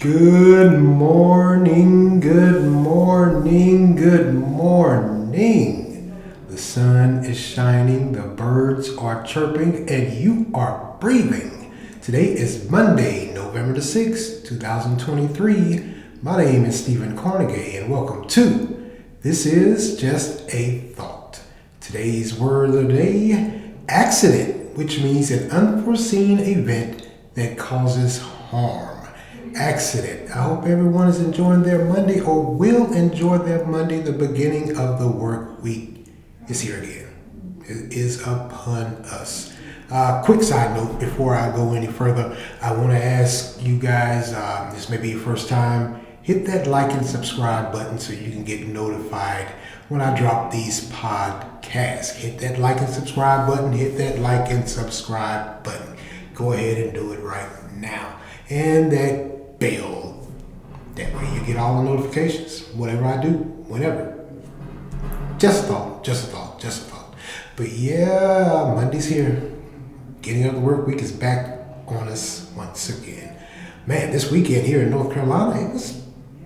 Good morning, good morning, good morning. The sun is shining, the birds are chirping, and you are breathing. Today is Monday, November the 6th, 2023. My name is Stephen Carnegie, and welcome to This Is Just a Thought. Today's word of the day, accident, which means an unforeseen event that causes harm. Accident. I hope everyone is enjoying their Monday or will enjoy their Monday. The beginning of the work week is here again. It is upon us. Quick side note before I go any further, I want to ask you guys, this may be your first time, hit that like and subscribe button so you can get notified when I drop these podcasts. Hit that like and subscribe button. Hit that like and subscribe button. Go ahead and do it right now. And that bell. That way you get all the notifications. Whatever I do, whenever. Just a thought. But yeah, Monday's here. Getting up the work week is back on us once again. Man, this weekend here in North Carolina, it was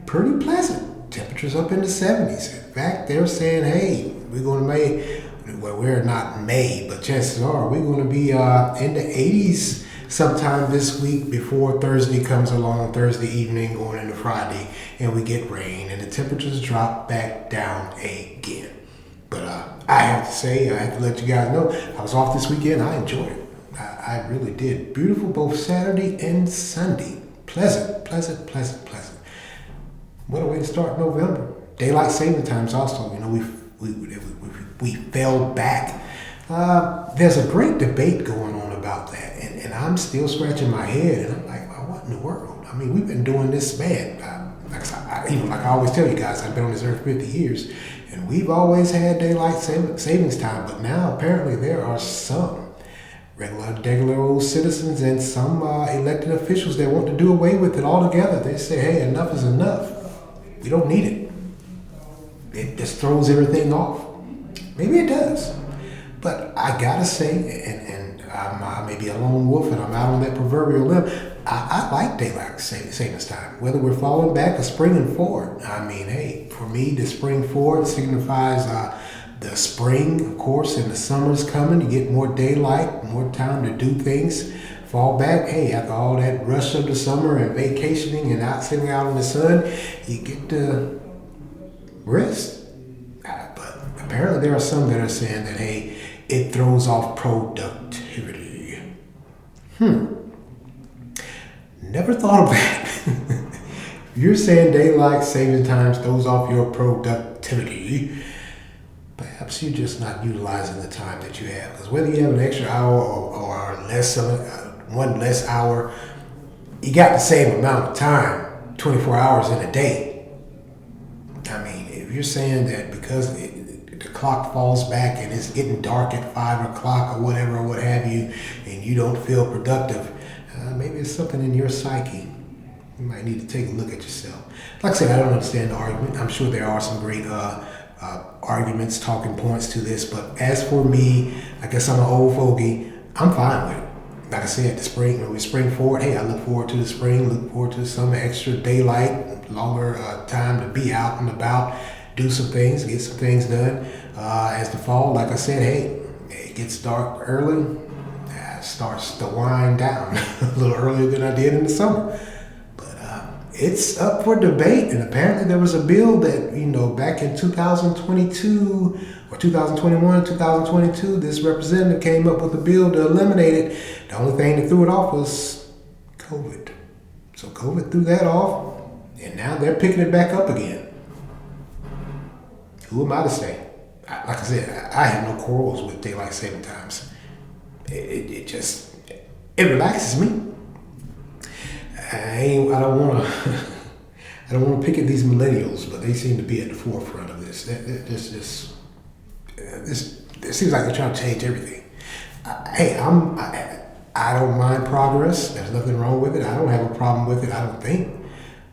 pretty pleasant. Temperatures up in the 70s. In fact, they're saying, hey, we're going to May. Well, we're not May, but chances are we're going to be in the 80s sometime this week before Thursday comes along, Thursday evening going into Friday, and we get rain and the temperatures drop back down again. But I have to say, I have to let you guys know, I was off this weekend. I enjoyed it. I really did. Beautiful both Saturday and Sunday. Pleasant. What a way to start November. Daylight saving times also, we fell back. There's a great debate going on about that, and I'm still scratching my head, and I'm like, well, what in the world? I mean, we've been doing this, man. Like I always tell you guys, I've been on this earth 50 years, and we've always had daylight savings time, but now apparently there are some regular old citizens and some elected officials that want to do away with it altogether. They say, hey, enough is enough. We don't need it. It just throws everything off. Maybe it does. But I gotta say, and I may be a lone wolf and I'm out on that proverbial limb, I like daylight savings time. Whether we're falling back or springing forward. I mean, hey, for me, the spring forward signifies the spring, of course, and the summer's coming. You get more daylight, more time to do things. Fall back, hey, after all that rush of the summer and vacationing and sitting out in the sun, you get to rest. But apparently there are some that are saying that, hey, it throws off productivity. Never thought of that. You're saying daylight saving times throws off your productivity. Perhaps you're just not utilizing the time that you have. Because whether you have an extra hour or less one less hour, you got the same amount of time, 24 hours in a day. I mean, if you're saying that because the clock falls back and it's getting dark at 5 o'clock or whatever, or what have you, and you don't feel productive, maybe it's something in your psyche. You might need to take a look at yourself. Like I said, I don't understand the argument. I'm sure there are some great arguments, talking points to this, but as for me, I guess I'm an old fogey. I'm fine with it. Like I said, the spring, when we spring forward, hey, I look forward to the spring, look forward to some extra daylight, longer time to be out and about, do some things, get some things done. As the fall, like I said, hey, it gets dark early, starts to wind down a little earlier than I did in the summer. But it's up for debate, and apparently there was a bill that, back in 2022 or 2021, 2022, this representative came up with a bill to eliminate it. The only thing that threw it off was COVID. So COVID threw that off, and now they're picking it back up again. Who am I to say? Like I said, I have no quarrels with daylight saving times. It relaxes me. I don't want to pick at these millennials, but they seem to be at the forefront of this. It seems like they're trying to change everything. I don't mind progress. There's nothing wrong with it. I don't have a problem with it, I don't think.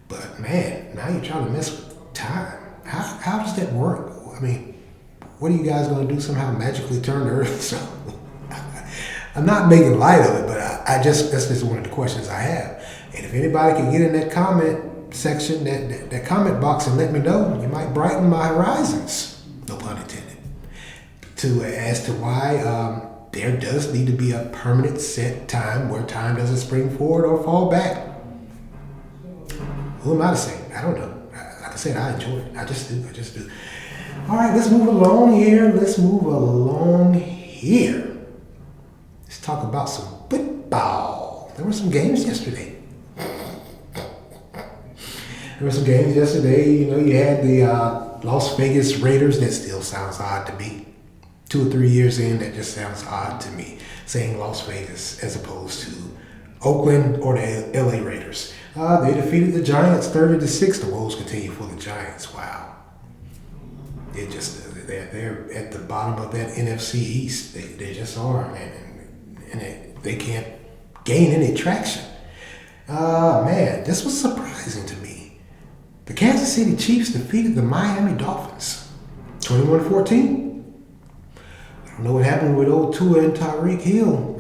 But man, now you're trying to mess with time. How does that work? I mean, what are you guys going to do? Somehow magically turn the earth? So I'm not making light of it, but that's just one of the questions I have. And if anybody can get in that comment section, that comment box, and let me know, you might brighten my horizons. No pun intended. As to why there does need to be a permanent set time where time doesn't spring forward or fall back. Who am I to say? I don't know. Like I said, I enjoy it. I just do. All right, let's move along here. Let's talk about some football. There were some games yesterday. You know, you had the Las Vegas Raiders. That still sounds odd to me. 2 or 3 years in, that just sounds odd to me, saying Las Vegas as opposed to Oakland or the LA Raiders. They defeated the Giants 30-6. The woes continue for the Giants. Wow. They're at the bottom of that NFC East. They just are, man. And they can't gain any traction. Man, this was surprising to me. The Kansas City Chiefs defeated the Miami Dolphins 21-14. I don't know what happened with old Tua and Tyreek Hill.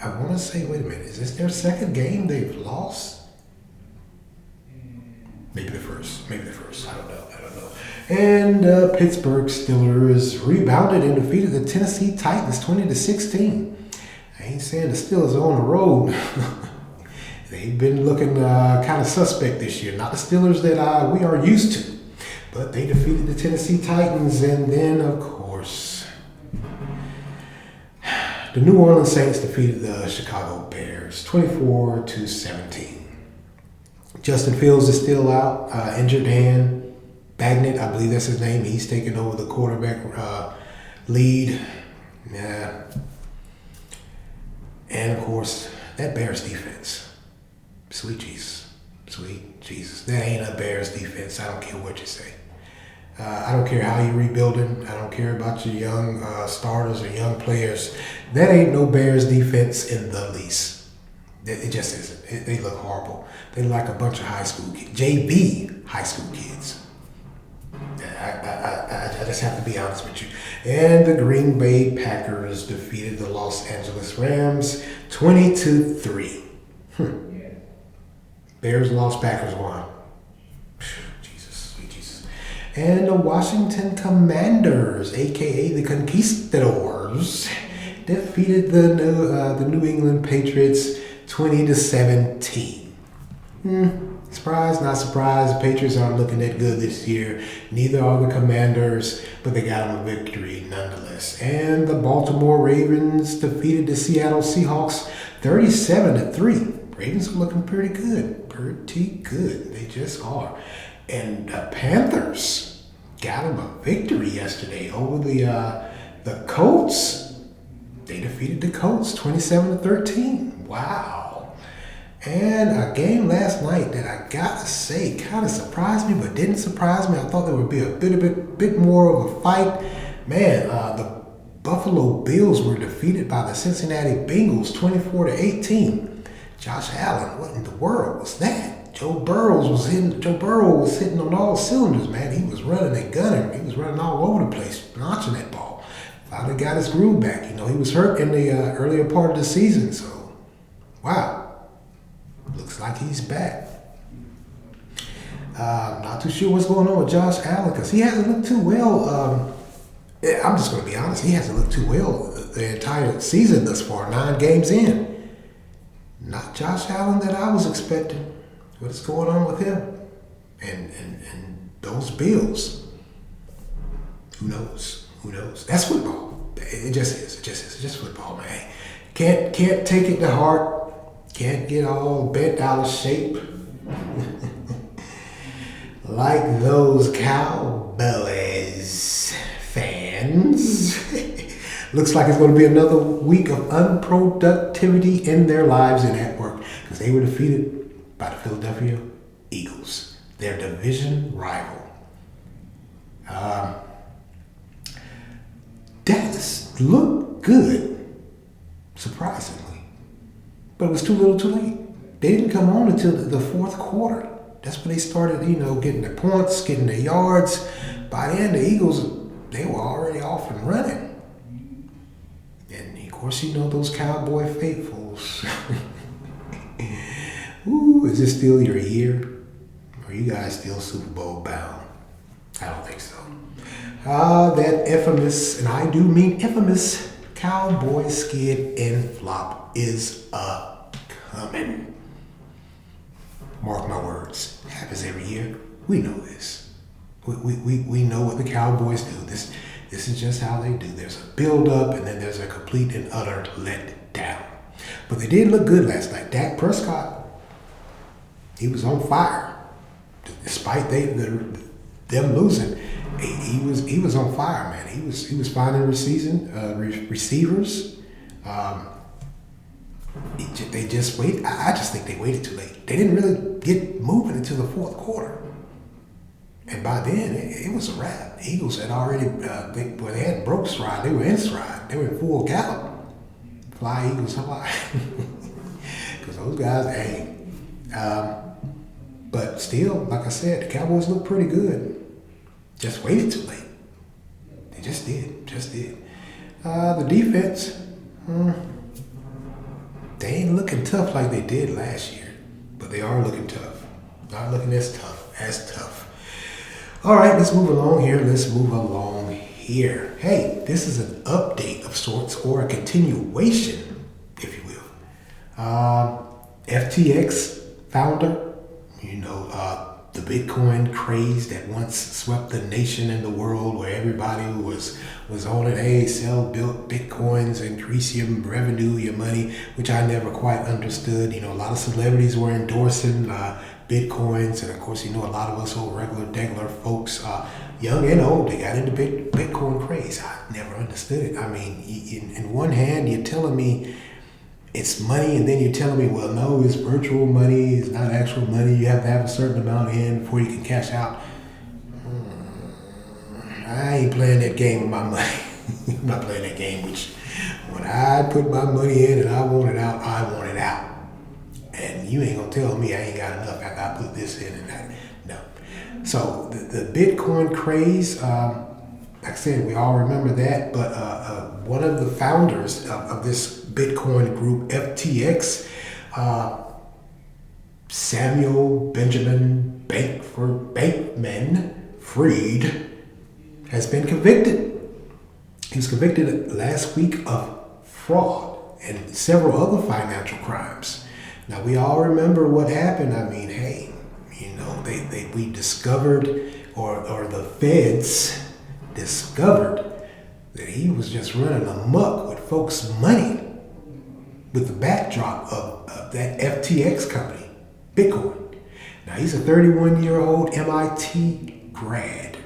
I want to say, wait a minute, is this their second game they've lost? Maybe the first. I don't know. And Pittsburgh Steelers rebounded and defeated the Tennessee Titans 20-16. I ain't saying the Steelers are on the road. They've been looking kind of suspect this year. Not the Steelers that we are used to. But they defeated the Tennessee Titans. And then, of course, the New Orleans Saints defeated the Chicago Bears 24-17. Justin Fields is still out, injured hand. Bagnett, I believe that's his name. He's taking over the quarterback lead. Yeah. And, of course, that Bears defense. Sweet Jesus. That ain't a Bears defense. I don't care what you say. I don't care how you're rebuilding. I don't care about your young starters or young players. That ain't no Bears defense in the least. It just isn't. They look horrible. They look like a bunch of high school kids. JV high school kids. I just have to be honest with you. And the Green Bay Packers defeated the Los Angeles Rams 20-3. Bears lost, Packers won. Sweet Jesus. And the Washington Commanders, a.k.a. the Conquistadors, defeated the New England Patriots 20-17. Surprise, not surprised. The Patriots aren't looking that good this year. Neither are the Commanders, but they got them a victory nonetheless. And the Baltimore Ravens defeated the Seattle Seahawks 37-3. Ravens are looking pretty good. They just are. And the Panthers got them a victory yesterday over the Colts. They defeated the Colts 27-13. Wow. And a game last night that I gotta say kind of surprised me, but didn't surprise me. I thought there would be a bit more of a fight. Man, the Buffalo Bills were defeated by the Cincinnati Bengals 24-18. Josh Allen, what in the world was that? Joe Burrow was hitting on all cylinders, man. He was running and gunning. He was running all over the place, launching that ball. Finally got his groove back. You know, he was hurt in the earlier part of the season, so wow. Looks like he's back. Not too sure what's going on with Josh Allen because he hasn't looked too well. I'm just going to be honest. He hasn't looked too well the entire season thus far, 9 games in. Not Josh Allen that I was expecting. What's going on with him? And those Bills. Who knows? That's football. It just is. It's just football, man. Can't take it to heart. Can't get all bent out of shape like those Cowboys fans. Looks like it's going to be another week of unproductivity in their lives and at work because they were defeated by the Philadelphia Eagles, their division rival. Dallas looked good, surprisingly. But it was too little too late. They didn't come on until the fourth quarter. That's when they started, getting their points, getting their yards. By the end, the Eagles, they were already off and running. And, of course, those Cowboy faithfuls. Ooh, is this still your year? Are you guys still Super Bowl bound? I don't think so. That infamous, and I do mean infamous, cowboy skid and flop is coming. Mark my words. It happens every year. We know this. We know what the Cowboys do. This is just how they do. There's a build-up, and then there's a complete and utter let-down. But they did look good last night. Dak Prescott, he was on fire. Despite them losing, he was on fire, man. He was finding receivers. They just waited. I just think they waited too late. They didn't really get moving until the fourth quarter. And by then, it was a wrap. The Eagles had already, they hadn't broke stride. They were in stride. They were in full gallop. Fly, Eagles, fly. Because those guys, hey. But still, like I said, the Cowboys look pretty good. Just waited too late. They just did. The defense, they ain't looking tough like they did last year. But they are looking tough. Not looking as tough. All right, let's move along here. Hey, this is an update of sorts, or a continuation, if you will. FTX founder, the Bitcoin craze that once swept the nation and the world, where everybody was on it. Hey, sell Bitcoins, increase your revenue, your money, which I never quite understood. A lot of celebrities were endorsing Bitcoins, and of course, a lot of us old regular folks, young and old, they got into Bitcoin craze. I never understood it. I mean, in one hand, you're telling me it's money, and then you're telling me, well, no, it's virtual money, it's not actual money. You have to have a certain amount in before you can cash out. I ain't playing that game with my money. I'm not playing that game, which when I put my money in and I want it out, I want it out. And you ain't gonna tell me I ain't got enough after I put this in and that. No. So the Bitcoin craze, like I said, we all remember that, but one of the founders of this Bitcoin group, FTX, Samuel Benjamin Bankman-Fried, has been convicted. He was convicted last week of fraud and several other financial crimes. Now, we all remember what happened. I mean, hey, we discovered, or the feds discovered, that he was just running amok with folks' money with the backdrop of that FTX company, Bitcoin. Now, he's a 31-year-old MIT grad.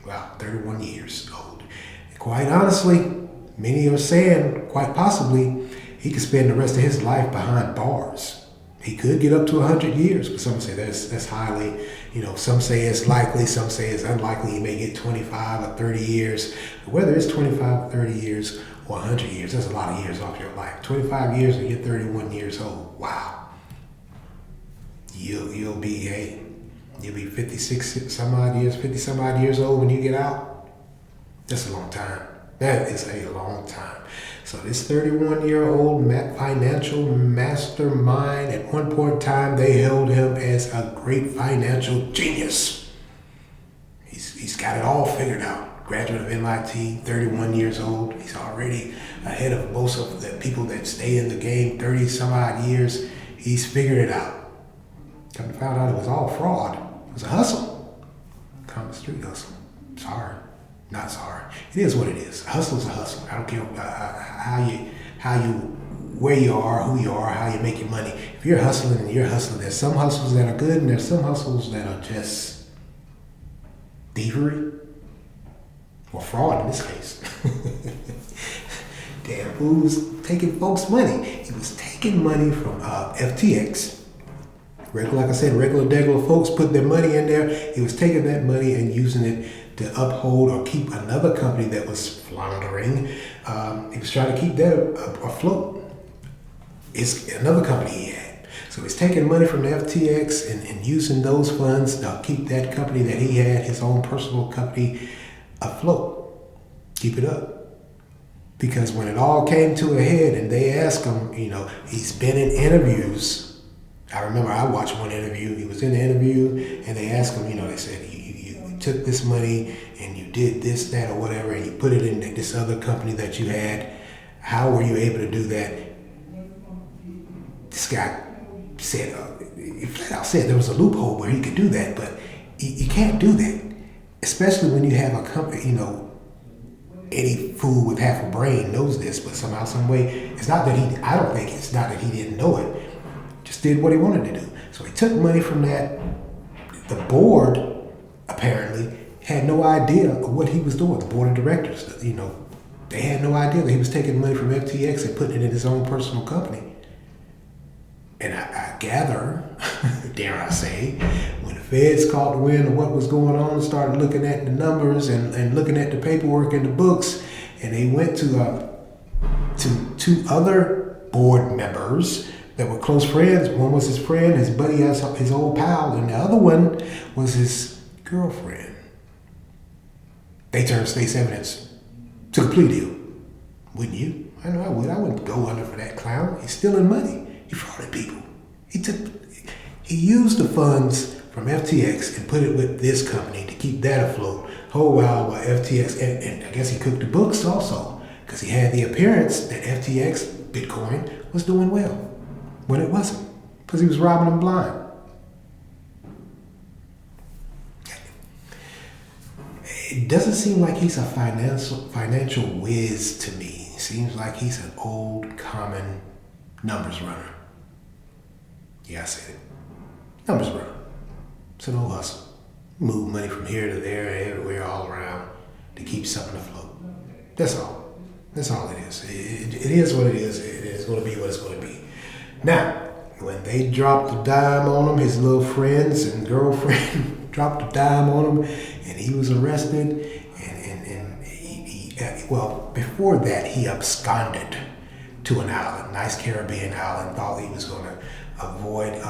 Wow, 31 years old. And quite honestly, many are saying, quite possibly, he could spend the rest of his life behind bars. He could get up to 100 years, but some say that's highly, some say it's likely, some say it's unlikely. He may get 25 or 30 years. But whether it's 25 or 30 years or 100 years, that's a lot of years off your life. 25 years and you're 31 years old. Wow. You'll be 50 some odd years old when you get out. That's a long time. That is a long time. So this 31-year-old financial mastermind, at one point in time, they held him as a great financial genius. He's got it all figured out. Graduate of MIT, 31 years old. He's already ahead of most of the people that stay in the game 30 some odd years. He's figured it out. Come to find out it was all fraud. It was a hustle. Common street hustle. Sorry. Not sorry. It is what it is. A hustle is a hustle. I don't care where you are, who you are, how you make your money. If you're hustling and you're hustling, there's some hustles that are good and there's some hustles that are just thievery or fraud in this case. Damn, who was taking folks' money? He was taking money from FTX. Like I said, regular folks put their money in there. He was taking that money and using it to uphold or keep another company that was floundering. He was trying to keep that afloat. It's another company he had. So he's taking money from the FTX and using those funds to keep that company that he had, his own personal company, afloat. Keep it up. Because when it all came to a head and they asked him, he's been in interviews I remember I watched one interview. He was in the interview, and they asked him, they said, you took this money and you did this, that, or whatever, and you put it in this other company that you had. How were you able to do that? This guy said, he flat out said there was a loophole where he could do that, but you can't do that, especially when you have a company, any fool with half a brain knows this, but somehow, some way, I don't think it's not that he didn't know it, just did what he wanted to do. So he took money from that. The board apparently had no idea of what he was doing. The board of directors, they had no idea that he was taking money from FTX and putting it in his own personal company. And I gather, dare I say, when the feds caught wind of what was going on and started looking at the numbers and looking at the paperwork and the books, and they went to two other board members that were close friends. One was his friend, his buddy, his old pal, and the other one was his girlfriend. They turned state's evidence to a plea deal. Wouldn't you? I know I would. I wouldn't go under for that clown. He's stealing money. He frauded people. He used the funds from FTX and put it with this company to keep that afloat. Whole while FTX, and I guess he cooked the books also, because he had the appearance that FTX, Bitcoin, was doing well when it wasn't, because he was robbing them blind. It doesn't seem like he's a financial whiz to me. It seems like he's an old, common numbers runner. Yeah, I said it. Numbers runner. It's an old hustle. Move money from here to there, everywhere, all around to keep something afloat. That's all. That's all it is. It is what it is. It is going to be what it's going to be. Now, when they dropped the dime on him, his little friends and girlfriend dropped the dime on him, and he was arrested. And he before that, he absconded to an island, nice Caribbean island, thought he was going to avoid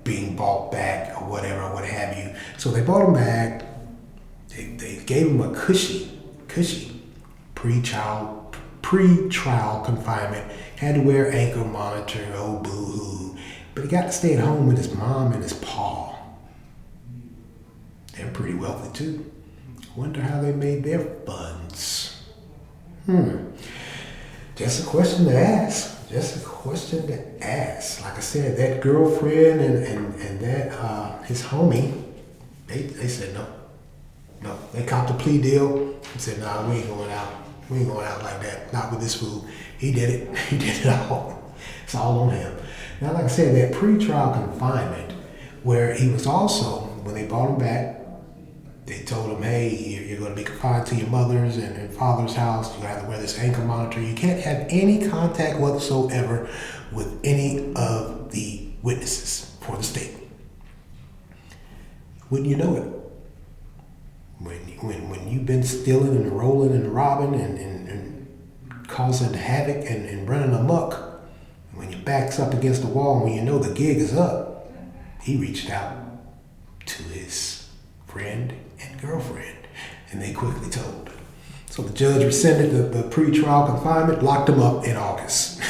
being bought back or whatever, what have you. So they bought him back. They gave him a cushy pre-trial confinement. Had to wear ankle monitor, oh boo-hoo. But he got to stay at home with his mom and his pa. They're pretty wealthy too. Wonder how they made their funds. Just a question to ask. Like I said, that girlfriend and that his homie, they said no. They copped a plea deal and said, nah, we ain't going out. We ain't going out like that. Not with this fool. He did it. He did it all. It's all on him. Now, like I said, that pre-trial confinement, where he was also, when they brought him back, they told him, hey, you're going to be confined to your mother's and father's house. You have to wear this ankle monitor. You can't have any contact whatsoever with any of the witnesses for the state. Wouldn't you know it? When you've been stealing and rolling and robbing and causing havoc and running amok, when your back's up against the wall and when you know the gig is up, he reached out to his friend and girlfriend, and they quickly told. So the judge rescinded the pre-trial confinement, locked him up in August.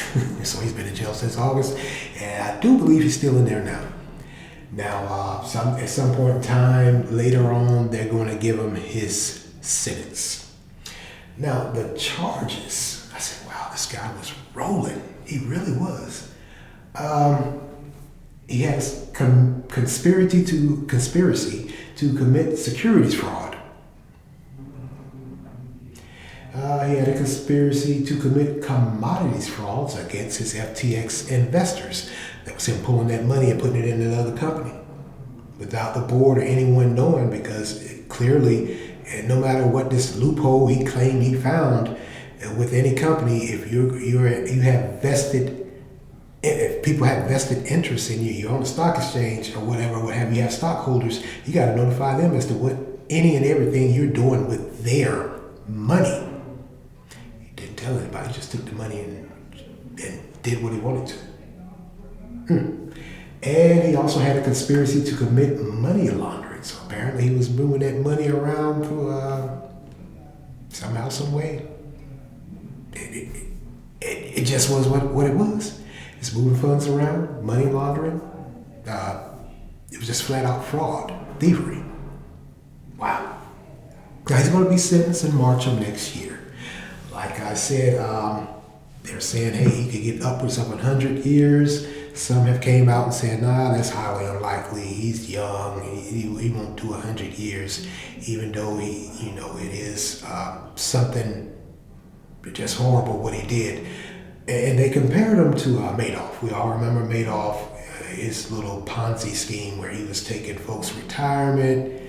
So he's been in jail since August, and I do believe he's still in there now. Now, at some point in time later on, they're going to give him his sentence. Now, the charges, I said, wow, this guy was rolling. He really was. He has conspiracy to commit securities fraud. He had a conspiracy to commit commodities frauds against his FTX investors. That was him pulling that money and putting it in another company without the board or anyone knowing, because clearly, no matter what this loophole he claimed he found with any company, if if people have vested interest in you, you're on the stock exchange or whatever, you have stockholders, you got to notify them as to what any and everything you're doing with their money. He didn't tell anybody, he just took the money and did what he wanted to. And he also had a conspiracy to commit money laundering. So apparently he was moving that money around through somehow, some way. It just was what it was. He's moving funds around, money laundering. It was just flat out fraud, thievery. Wow. Now he's going to be sentenced in March of next year. Like I said, they're saying, hey, he could get upwards of 100 years. Some have came out and said, nah, that's highly unlikely. He's young. He won't do 100 years, even though it is something just horrible what he did. And they compared him to Madoff. We all remember Madoff, his little Ponzi scheme where he was taking folks' retirement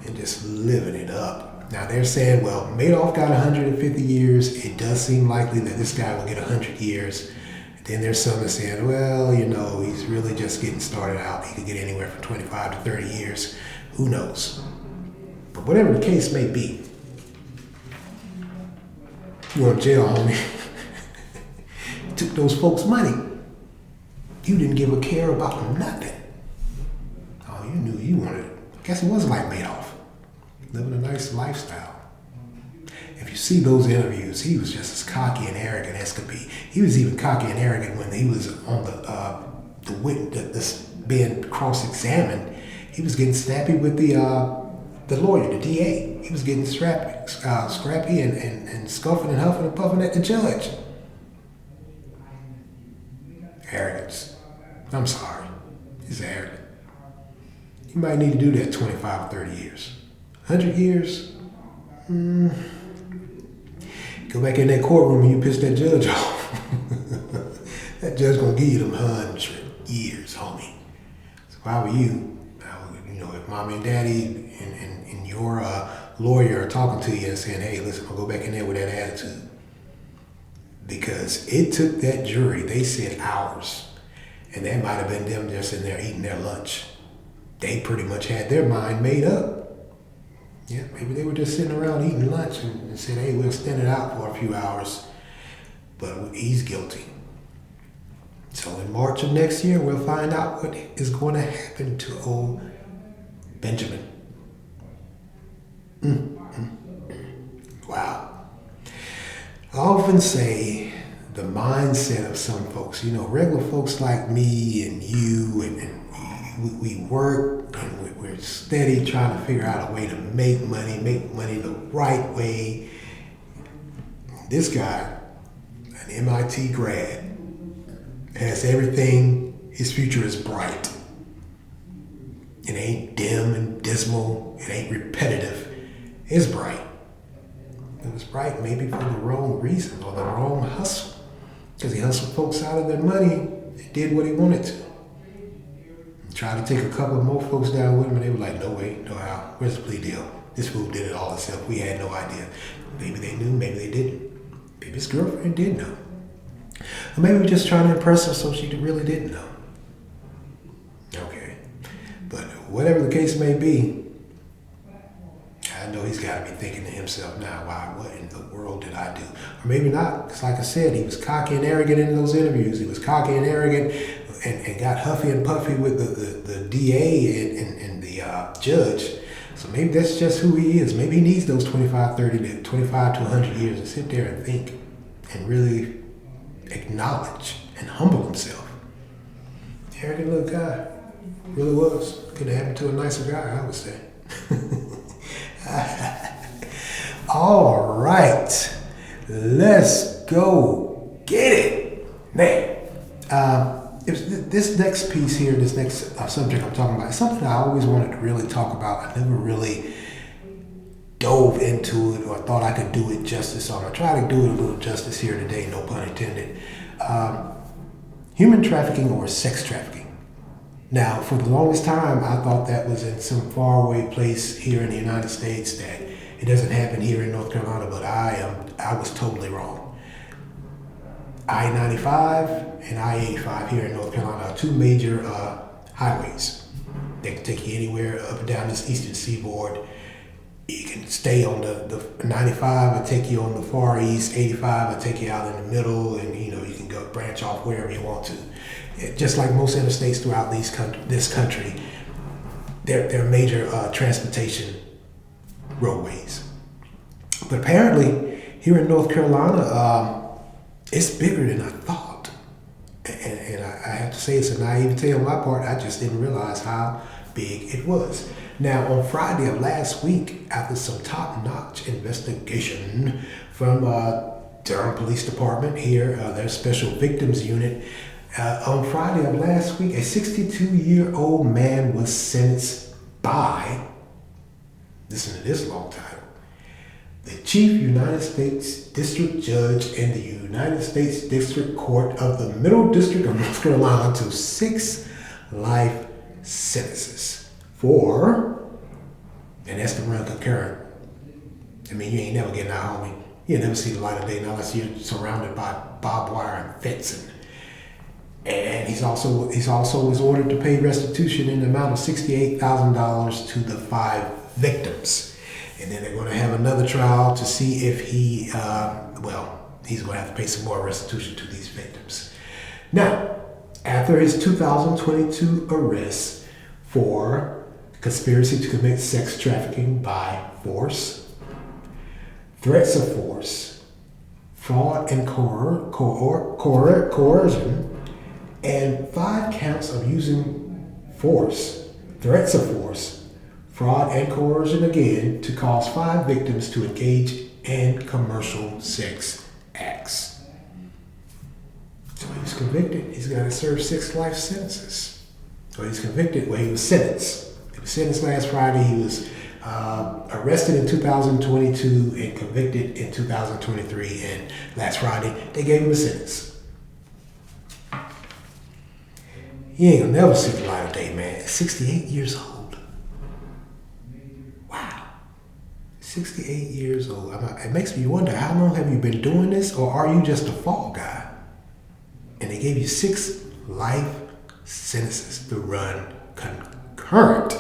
and just living it up. Now they're saying, well, Madoff got 150 years. It does seem likely that this guy will get 100 years. Then there's some that saying, well, he's really just getting started out. He could get anywhere from 25 to 30 years. Who knows? But whatever the case may be, you went to jail, homie. You took those folks' money. You didn't give a care about nothing. Oh, you knew you wanted it. I guess it was like Madoff. Living a nice lifestyle. If you see those interviews, he was just as cocky and arrogant as could be. He was even cocky and arrogant when he was on the being cross-examined. He was getting snappy with the lawyer, the DA. He was getting scrappy and scuffing and huffing and puffing at the judge. Arrogance. I'm sorry. He's arrogant. You might need to do that 25 or 30 years. 100 years? Go back in that courtroom and you piss that judge off. That judge gonna give you them 100 years, homie. So if I were you, if mommy and daddy and your lawyer are talking to you and saying, hey, listen, I'll go back in there with that attitude. Because it took that jury, they said hours. And that might have been them just in there eating their lunch. They pretty much had their mind made up. Yeah, maybe they were just sitting around eating lunch and said, hey, we'll stand it out for a few hours. But he's guilty. So in March of next year, we'll find out what is going to happen to old Benjamin. Wow. I often say the mindset of some folks, regular folks like me and you, and we work and we're steady trying to figure out a way to make money the right way. This guy, an MIT grad, has everything. His future is bright. It ain't dim and dismal. It ain't repetitive. It's bright. It was bright maybe for the wrong reason or the wrong hustle. Because he hustled folks out of their money and did what he wanted to. Tried to take a couple of more folks down with him, and they were like, no way, no how. Where's the plea deal? This fool did it all himself. We had no idea. Maybe they knew, maybe they didn't. Maybe his girlfriend did know. Or maybe we're just trying to impress her so she really didn't know. Okay. But whatever the case may be, I know he's got to be thinking to himself now, wow, what in the world did I do? Or maybe not, because like I said, he was cocky and arrogant in those interviews. He was cocky and arrogant and got huffy and puffy with the DA and the judge. So maybe that's just who he is. Maybe he needs those 25 to 100 years to sit there and think and really acknowledge and humble himself. Arrogant little guy. Really was. Could have happened to a nicer guy, I would say. All right. Let's go get it. Man. This next piece here, this next subject I'm talking about, is something I always wanted to really talk about. I never really dove into it or thought I could do it justice. So I'm going to try to do it a little justice here today, no pun intended. Human trafficking or sex trafficking. Now, for the longest time, I thought that was in some faraway place here in the United States, that it doesn't happen here in North Carolina, but I was totally wrong. I-95 and I-85 here in North Carolina are two major highways. They can take you anywhere up and down this eastern seaboard. You can stay on the 95 and take you on the far east, 85 and take you out in the middle, and you can go branch off wherever you want to. Just like most interstates throughout this country, they're major transportation roadways. But apparently here in North Carolina, it's bigger than I thought. And say it's a naivete on my part. I just didn't realize how big it was. Now, on Friday of last week, after some top-notch investigation from Durham Police Department here, their Special Victims Unit, on Friday of last week, a 62-year-old man was sentenced by, listen to this long title, the Chief United States District Judge in the United States District Court of the Middle District of North Carolina to 6 life sentences for, and that's the run concurrent. I mean, you ain't never getting out, homie. You'll never see the light of day unless you're surrounded by barbed wire and fencing. And he's also was ordered to pay restitution in the amount of $68,000 to the 5 victims. And then they're going to have another trial to see if he's going to have to pay some more restitution to these victims. Now, after his 2022 arrest for conspiracy to commit sex trafficking by force, threats of force, fraud and coercion, and 5 counts of using force, threats of force, fraud and coercion again to cause 5 victims to engage in commercial sex acts. So he was convicted. He's got to serve 6 life sentences. So he's convicted. Well, he was sentenced. He was sentenced last Friday. He was arrested in 2022 and convicted in 2023. And last Friday, they gave him a sentence. He ain't gonna never see the light of day, man. 68 years old. Wow. 68 years old. It makes me wonder, how long have you been doing this, or are you just a fall guy? And they gave you 6 life sentences to run concurrent.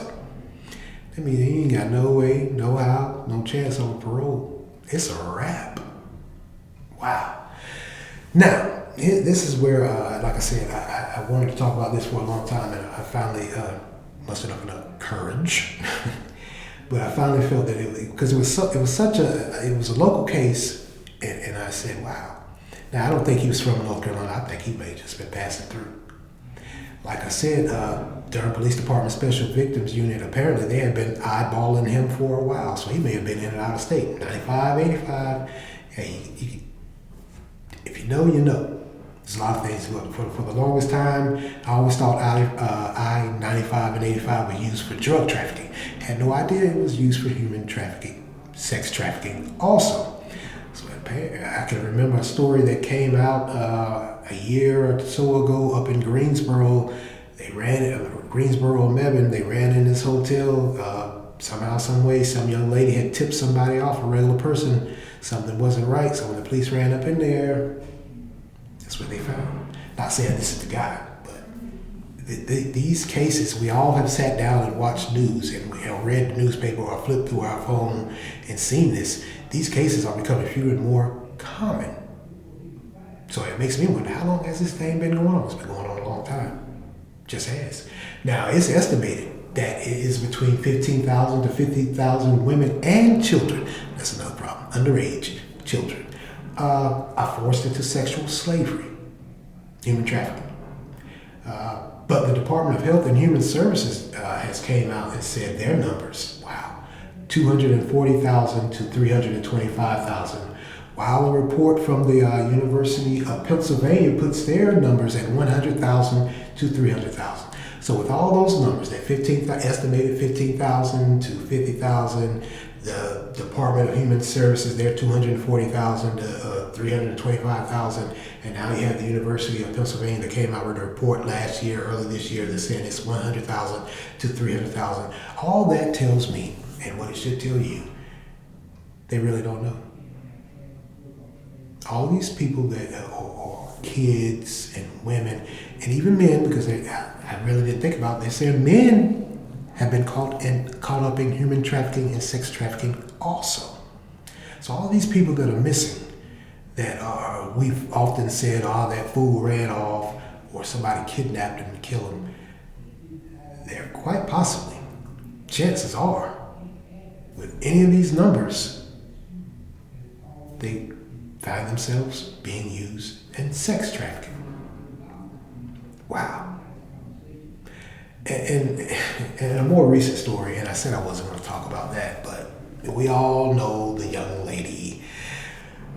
That means you ain't got no way, no how, no chance on parole. It's a wrap. Wow. Now, this is where, like I said, I wanted to talk about this for a long time, and I finally mustered up enough courage. But I finally felt that because it was a local case, and I said, wow. Now, I don't think he was from North Carolina. I think he may have just been passing through. Like I said, Durham Police Department Special Victims Unit, apparently they had been eyeballing him for a while, so he may have been in and out of state. 95, 85. Hey, if you know, you know. There's a lot of things. For the longest time, I always thought I-95 and 85 were used for drug trafficking. Had no idea it was used for human trafficking, sex trafficking also. So I can remember a story that came out a year or so ago up in Greensboro. They ran it, Greensboro, Mebane. They ran in this hotel. Somehow, some way, some young lady had tipped somebody off, a regular person. Something wasn't right. So when the police ran up in there, that's what they found. Not saying this is the guy, but these cases, we all have sat down and watched news and read the newspaper or flipped through our phone and seen this. These cases are becoming fewer and more common. So it makes me wonder, how long has this thing been going on? It's been going on a long time. Just has. Now, it's estimated that it is between 15,000 to 50,000 women and children. That's another problem. Underage children are forced into sexual slavery, human trafficking. But the Department of Health and Human Services has came out and said their numbers, wow, 240,000 to 325,000, while a report from the University of Pennsylvania puts their numbers at 100,000 to 300,000. So with all those numbers, that estimated 15,000 to 50,000, the Department of Human Services, they're 240,000 to 325,000, and now you have the University of Pennsylvania that came out with a report early this year, that said it's 100,000 to 300,000. All that tells me, and what it should tell you, they really don't know. All these people that are kids and women, and even men, because I really didn't think about this, they're men have been caught up in human trafficking and sex trafficking also. So all these people that are missing, that we've often said, that fool ran off, or somebody kidnapped him and killed him, they're quite possibly, chances are, with any of these numbers, they find themselves being used in sex trafficking. Wow. And a more recent story, and I said I wasn't going to talk about that, but we all know the young lady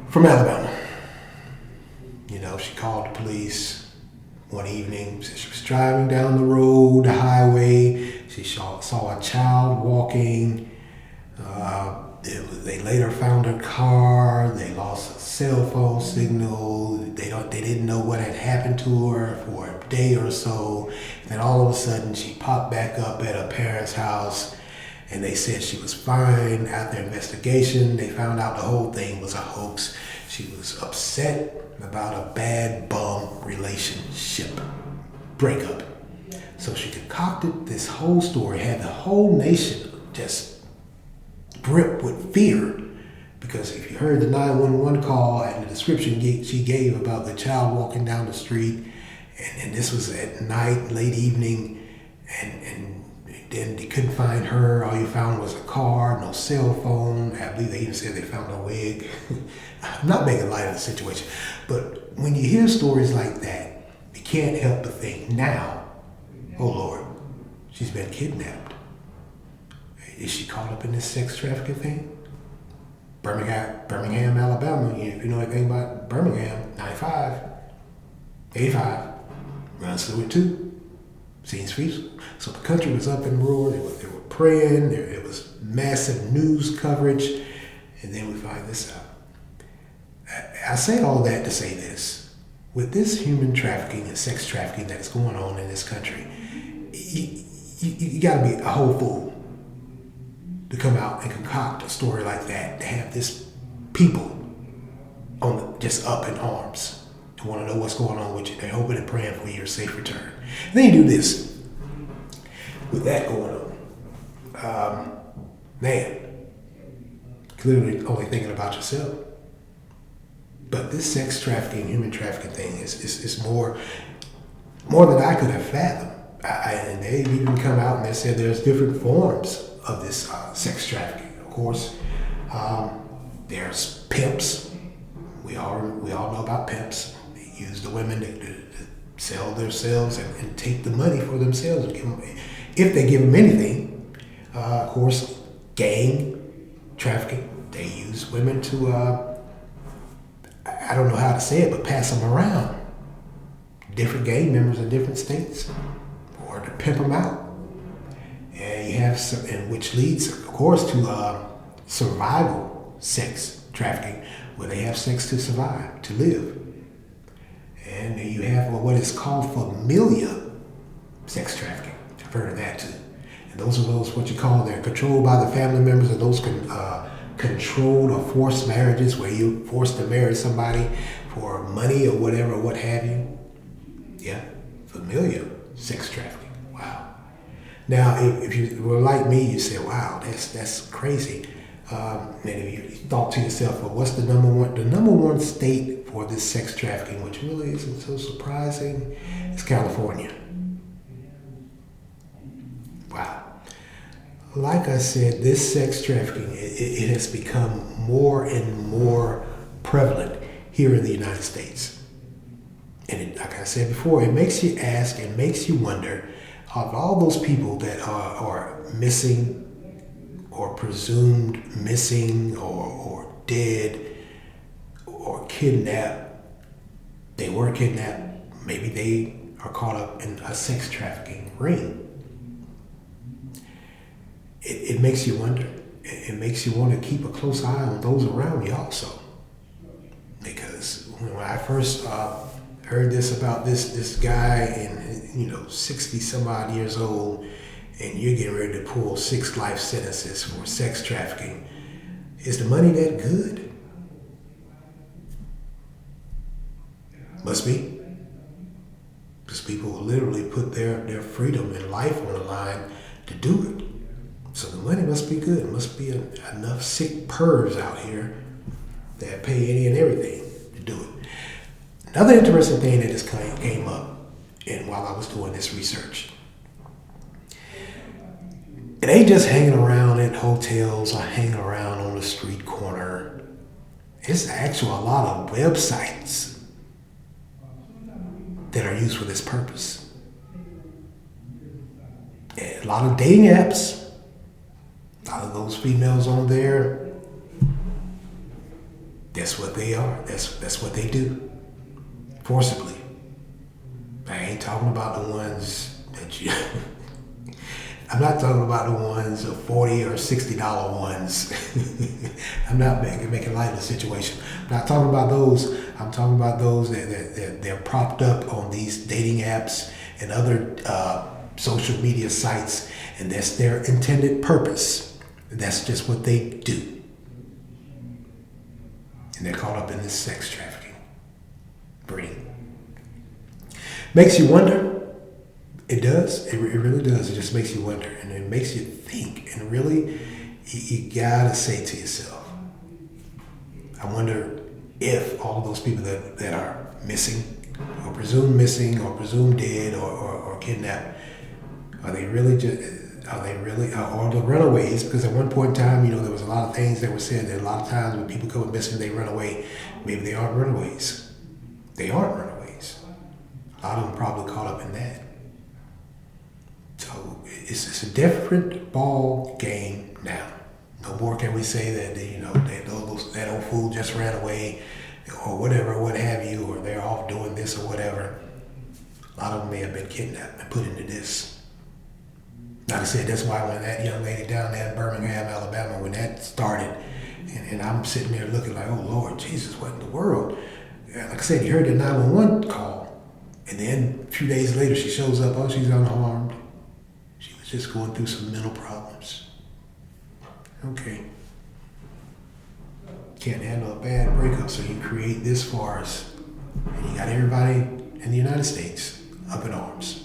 from Alabama. You know, she called the police one evening, said she was driving down the road, the highway. She saw a child walking. They later found her car. They lost a cell phone signal. They didn't know what had happened to her for a day or so. Then all of a sudden, she popped back up at her parents' house, and they said she was fine. After investigation, they found out the whole thing was a hoax. She was upset about a bad bum relationship breakup. So she concocted this whole story, had the whole nation just gripped with fear, because if you heard the 911 call and the description she gave about the child walking down the street, and this was at night, late evening, and then they couldn't find her. All you found was a car, no cell phone. I believe they even said they found a wig. I'm not making light of the situation, but when you hear stories like that, you can't help but think, now, oh Lord, she's been kidnapped. Is she caught up in this sex trafficking thing? Birmingham, Alabama. You know anything about Birmingham? 95, 85, runs through it too. Seems feasible. So the country was up in roar. They were praying. There was massive news coverage, and then we find this out. I say all that to say this: with this human trafficking and sex trafficking that is going on in this country, you got to be a whole fool to come out and concoct a story like that, to have this people just up in arms, to want to know what's going on with you. They're hoping and praying for your safe return. And then you do this with that going on. Man, clearly only thinking about yourself. But this sex trafficking, human trafficking thing is more than I could have fathomed. And they even come out and they said there's different forms of this sex trafficking. Of course, there's pimps. We all know about pimps. They use the women to sell themselves and take the money for themselves. If they give them anything, of course, gang trafficking. They use women to, I don't know how to say it, but pass them around. Different gang members in different states, or to pimp them out. And you have some, and which leads, of course, to survival sex trafficking, where they have sex to survive, to live. And you have what is called familial sex trafficking. I've heard of that too. And those are what you call, they're controlled by the family members, and those controlled or forced marriages, where you forced to marry somebody for money or whatever, what have you. Yeah, familial sex trafficking. Wow. Now, if you were like me, you say, wow, that's crazy. And if you thought to yourself, well, what's the number one? The number one state for this sex trafficking, which really isn't so surprising, is California. Wow. Like I said, this sex trafficking, it has become more and more prevalent here in the United States. And like I said before, it makes you ask and makes you wonder, of all those people that are missing or presumed missing or dead or kidnapped, they were kidnapped, maybe they are caught up in a sex trafficking ring. It makes you wonder. It makes you want to keep a close eye on those around you also. Because when I first heard this about this guy, and 60 some odd years old, and you're getting ready to pull 6 life sentences for sex trafficking, is the money that good? Must be. Because people will literally put their freedom and life on the line to do it. So the money must be good. It must be enough sick pervs out here that pay any and everything to do it. Another interesting thing that just came up, and while I was doing this research, it ain't just hanging around in hotels or hanging around on the street corner. It's actually a lot of websites that are used for this purpose. And a lot of dating apps, a lot of those females on there, that's what they are. That's what they do. Forcibly. I ain't talking about the ones that you... I'm not talking about the ones of $40 or $60 ones. I'm not making light of the situation. I'm not talking about those. I'm talking about those that they're propped up on these dating apps and other social media sites, and that's their intended purpose. That's just what they do. And they're caught up in this sex trafficking. Breeding. Makes you wonder. It does. It really does. It just makes you wonder, and it makes you think. And really, you gotta say to yourself, I wonder if all of those people that are missing, or presumed dead, or kidnapped, are they really, or the runaways? Because at one point in time, there was a lot of things that were said that a lot of times when people go missing, they run away. Maybe they aren't runaways. They aren't runaways. A lot of them probably caught up in that. So it's a different ball game now. No more can we say that that old fool just ran away, or whatever, what have you, or they're off doing this or whatever. A lot of them may have been kidnapped and put into this. Like I said, that's why when that young lady down there in Birmingham, Alabama, when that started, and I'm sitting there looking like, oh Lord Jesus, what in the world? Like I said, you heard the 911 call, and then a few days later she shows up, oh, she's unharmed. She was just going through some mental problems. Okay. Can't handle a bad breakup, so you create this farce, and you got everybody in the United States up in arms.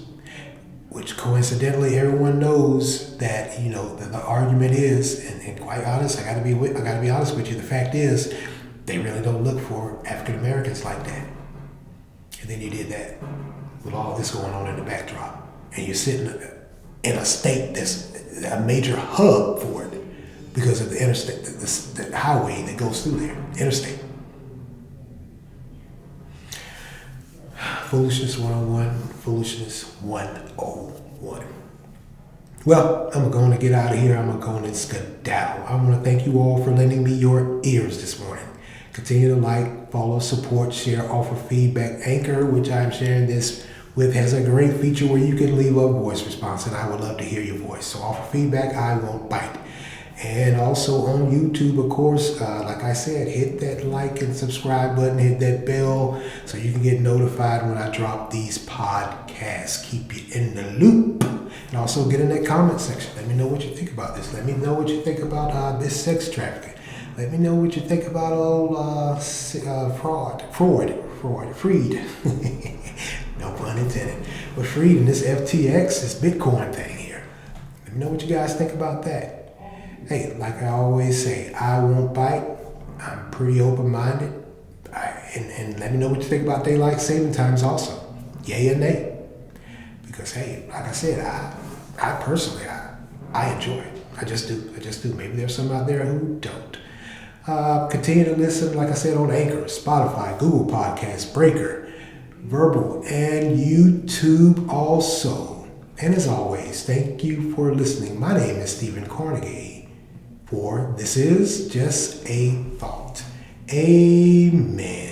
Which coincidentally, everyone knows that the argument is, and quite honest, I gotta be honest with you. The fact is, they really don't look for African Americans like that. And then you did that with all this going on in the backdrop, and you're sitting in a state that's a major hub for it because of the interstate, the highway that goes through there, interstate. Foolishness 101, foolishness 101. Well, I'm going to get out of here. I'm going to skedaddle. I want to thank you all for lending me your ears this morning. Continue to like, follow, support, share, offer feedback. Anchor, which I'm sharing this with, has a great feature where you can leave a voice response, and I would love to hear your voice. So offer feedback, I won't bite. And also on YouTube, of course, like I said, hit that like and subscribe button, hit that bell so you can get notified when I drop these podcasts. Keep you in the loop. And also get in that comment section. Let me know what you think about this. Let me know what you think about this sex trafficking. Let me know what you think about old Freed. No pun intended. But Freed and this FTX, this Bitcoin thing here. Let me know what you guys think about that. Hey, like I always say, I won't bite. I'm pretty open-minded. And let me know what you think about daylight saving times also. Yay or nay. Because, hey, like I said, I personally enjoy it. I just do. Maybe there's some out there who don't. Continue to listen, like I said, on Anchor, Spotify, Google Podcasts, Breaker, Verbal, and YouTube also. And as always, thank you for listening. My name is Stephen Carnegie. For this is just a thought. Amen.